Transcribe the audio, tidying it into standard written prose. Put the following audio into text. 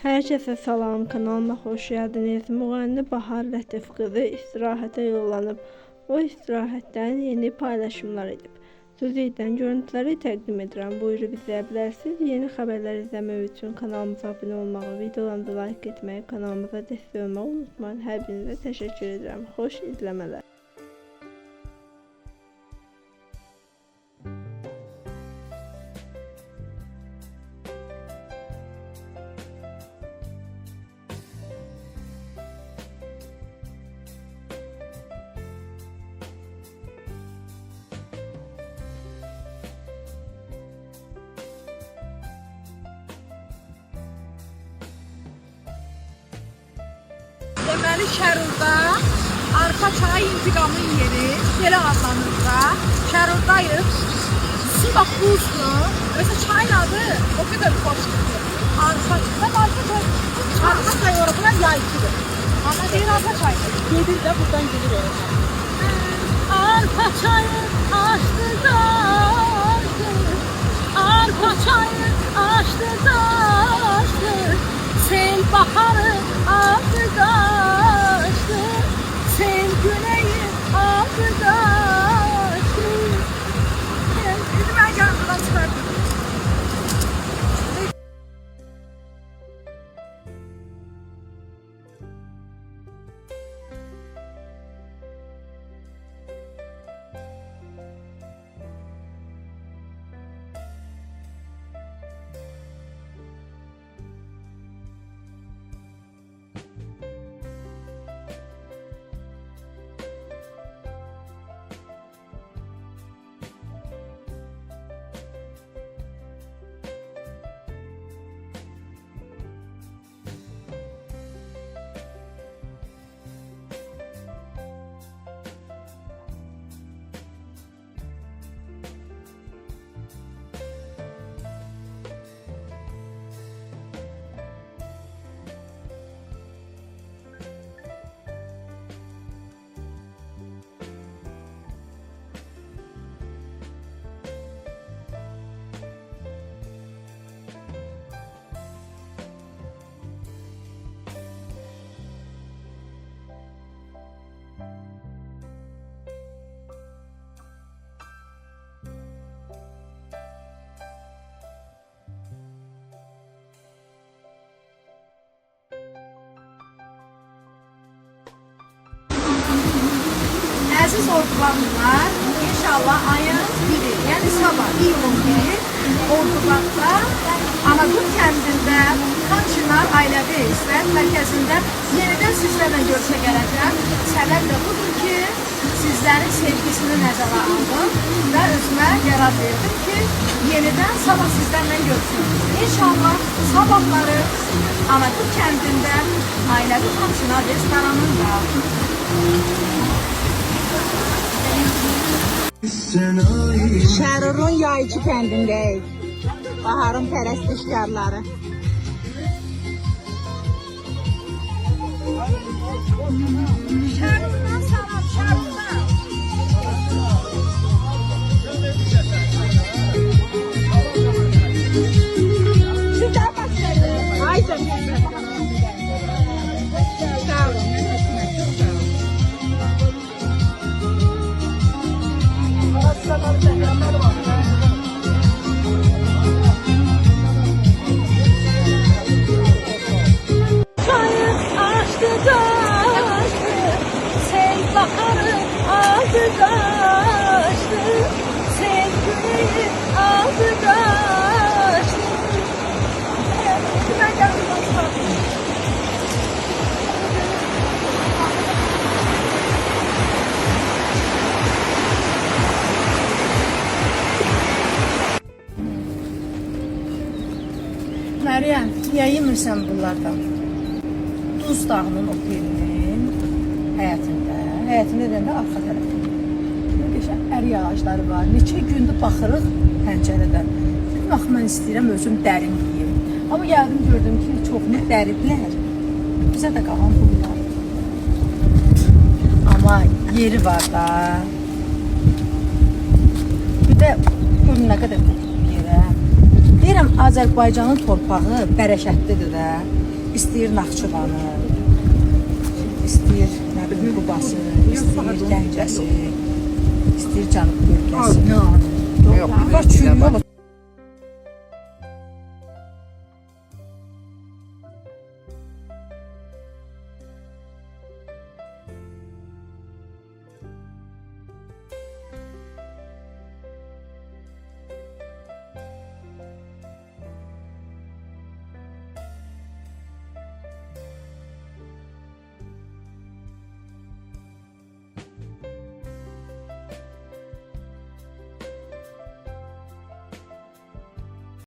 Herkese salam, kanalıma hoş geldiniz. Müğənni Bahar Lətif qızı istirahətə yollanıb. O istirahətdən yeni paylaşımlar edib. Sözüdən görüntüləri təqdim edirəm. Buyurub izləyə bilərsiniz. Yeni xəbərlər izləmək üçün kanalımıza abunə olmağı, videolarımıza like etməyi, kanalımıza dəstək olmağı unutmayın. Hər birinizə təşəkkür edirəm. Xoş izləmələr. Deməli Şərurda arpa çayı intiqamın yeri belə adlanır da. Şərurdayıq. Su bax buzdur. Mesela çayın adı o kadar xoşdur. Arpa çayı. Arpa çayı oradan yayıdır. Ama deyir arpa çayı. Gedir de buradan gelir oraya. Arpa çayı açtı da. Arpa çayı açtı da. Sel baharı aldı kaçtı, sel güneyi aldı kaçtı. Dedim ben yanımdan çıkardım. Əziz ordularımlar, inşallah ayın biri, yəni sabah iyulun biri Ordubadda Anadolu kəndində Xançınar Ailəvi İstirahət Mərkəzində yenidən sizlərlə görüşə gələcəm. Səbəb də budur ki, sizlərin sevgisini nəzərə aldım və özümə qərar verdim ki, yenidən sabah sizlərlə görüşüm. İnşallah sabahları Anadolu kəndində Ailəvi Xançınar restoranında Şərurun Yaycı kəndindəyik. Baharın pərəstişkarları. Şərurdan salam, Şərurdan. Şurada başlayalım. Ay canım. Sağ olun. Çayı açtı kaçtı, sel baharı aldı kaçtı, sel güneyi aldı kaçtı. Ben yanımdan çıkardım. Meryem, niye yemirsən bunlardan? Duz dağının o birinin həyətində də arxa tərəfində. Qəşəng əriya ağacları var. Neçə gündür baxırıq pəncərədən. Bir vaxt mən istəyirəm özüm dərin yeyim. Amma gəldim gördüm ki, çoxunu dəriblər. Bizə də qalan bunlar. Amma yeri var da. Bir də görün nə qədər yerə. Deyirəm, Azərbaycanın torpağı bərəkətlidir də. istəyir Naxçıvanı, istəyir nə bilim Qubası, istəyir Gəncəsi, istəyir Cənub bölgəsi. Yox, var çürüyü olur,